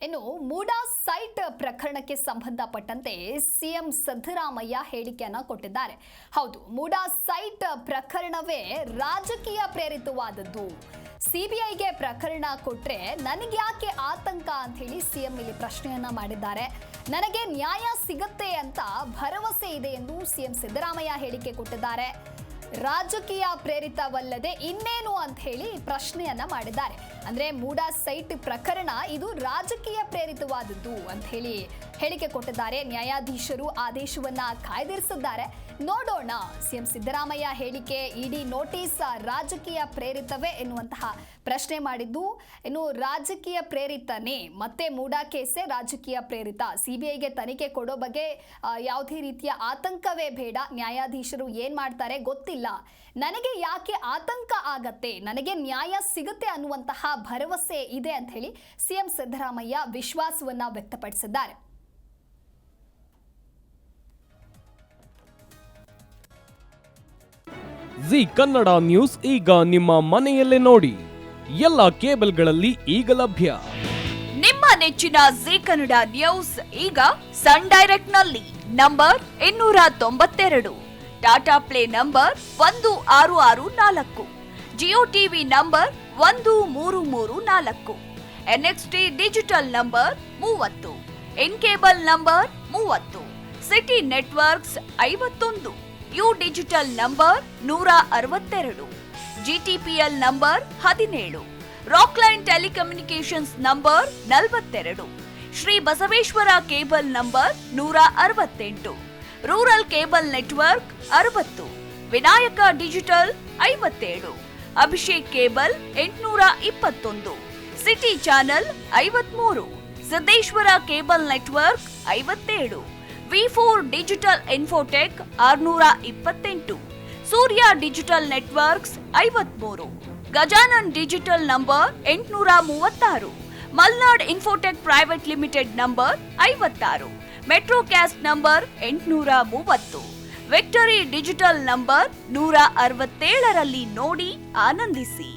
ಇನ್ನು ಮೂಡಾ ಸೈಟ್ ಪ್ರಕರಣಕ್ಕೆ ಸಂಬಂಧಪಟ್ಟಂತೆ ಸಿಎಂ ಸಿದ್ದರಾಮಯ್ಯ ಹೇಳಿಕೆಯನ್ನ ಕೊಟ್ಟಿದ್ದಾರೆ. ಹೌದು, ಮೂಡಾ ಸೈಟ್ ಪ್ರಕರಣವೇ ರಾಜಕೀಯ ಪ್ರೇರಿತವಾದದ್ದು. ಸಿಬಿಐಗೆ ಪ್ರಕರಣ ಕೊಟ್ರೆ ನನಗೆ ಯಾಕೆ ಆತಂಕ ಅಂತ ಹೇಳಿ ಸಿಎಂ ಇಲ್ಲಿ ಪ್ರಶ್ನೆಯನ್ನ ಮಾಡಿದ್ದಾರೆ. ನನಗೆ ನ್ಯಾಯ ಸಿಗುತ್ತೆ ಅಂತ ಭರವಸೆ ಇದೆ ಎಂದು ಸಿಎಂ ಸಿದ್ದರಾಮಯ್ಯ ಹೇಳಿಕೆ ಕೊಟ್ಟಿದ್ದಾರೆ. ರಾಜಕೀಯ ಪ್ರೇರಿತವಲ್ಲದೆ ಇನ್ನೇನು ಅಂತ ಹೇಳಿ ಪ್ರಶ್ನೆಯನ್ನ ಮಾಡಿದ್ದಾರೆ. ಅಂದ್ರೆ ಮೂಡಾ ಸೈಟ್ ಪ್ರಕರಣ ಇದು ರಾಜಕೀಯ ಪ್ರೇರಿತವಾದದ್ದು ಅಂತ ಹೇಳಿ ಹೇಳಿಕೆ ಕೊಟ್ಟಿದ್ದಾರೆ. ನ್ಯಾಯಾಧೀಶರು ಆದೇಶವನ್ನ ಕಾಯ್ದಿರಿಸಿದ್ದಾರೆ. ನೋಡೋಣ, ಸಿಎಂ ಸಿದ್ದರಾಮಯ್ಯ ಹೇಳಿಕೆ ಇಡಿ ನೋಟಿಸ್ ರಾಜಕೀಯ ಪ್ರೇರಿತವೇ ಎನ್ನುವಂತಹ ಪ್ರಶ್ನೆ ಮಾಡಿದ್ದು. ಇನ್ನು ರಾಜಕೀಯ ಪ್ರೇರಿತನೇ, ಮತ್ತೆ ಮೂಡಾ ಕೇಸೇ ರಾಜಕೀಯ ಪ್ರೇರಿತ. ಸಿಬಿಐಗೆ ತನಿಖೆ ಕೊಡೋ ಬಗ್ಗೆ ಯಾವುದೇ ರೀತಿಯ ಆತಂಕವೇ ಬೇಡ. ನ್ಯಾಯಾಧೀಶರು ಏನ್ ಮಾಡ್ತಾರೆ ಗೊತ್ತಿಲ್ಲ. ನನಗೆ ಯಾಕೆ ಆತಂಕ ಆಗತ್ತೆ, ನನಗೆ ನ್ಯಾಯ ಸಿಗುತ್ತೆ ಅನ್ನುವಂತಹ ಭರವಸೆ ಇದೆ ಅಂತ ಹೇಳಿ ಸಿಎಂ ಸಿದ್ದರಾಮಯ್ಯ ವಿಶ್ವಾಸವನ್ನ ವ್ಯಕ್ತಪಡಿಸಿದ್ದಾರೆ. ಜಿ ಕನ್ನಡ ನ್ಯೂಸ್ ಈಗ ನಿಮ್ಮ ಮನೆಯಲ್ಲೇ ನೋಡಿ. ಎಲ್ಲ ಕೇಬಲ್ಗಳಲ್ಲಿ ಈಗ ಲಭ್ಯ. ನಿಮ್ಮ ನೆಚ್ಚಿನ ಜಿ ಕನ್ನಡ ನ್ಯೂಸ್ ಈಗ ಸನ್ ಡೈರೆಕ್ಟ್ ನಲ್ಲಿ number 292, Tata Play number 1664, Jio TV number 1334, NXT digital number 30, in cable number 30, city networks 51, U digital number 162, GTPL number 17, Rockline telecommunications number 42, Shri Basaveshwara cable number 168, rural cable network 60, Vinayaka digital 57, Abhishek cable 821, city channel 53, Siddeshwara cable network 57, ವಿ4 digital infotech 628, Surya digital networks 53, Gajanan digital number 836, Malnad infotech private limited number 56, Metrocast number 830, victory digital number 167ರಲ್ಲಿ ನೋಡಿ ಆನಂದಿಸಿ.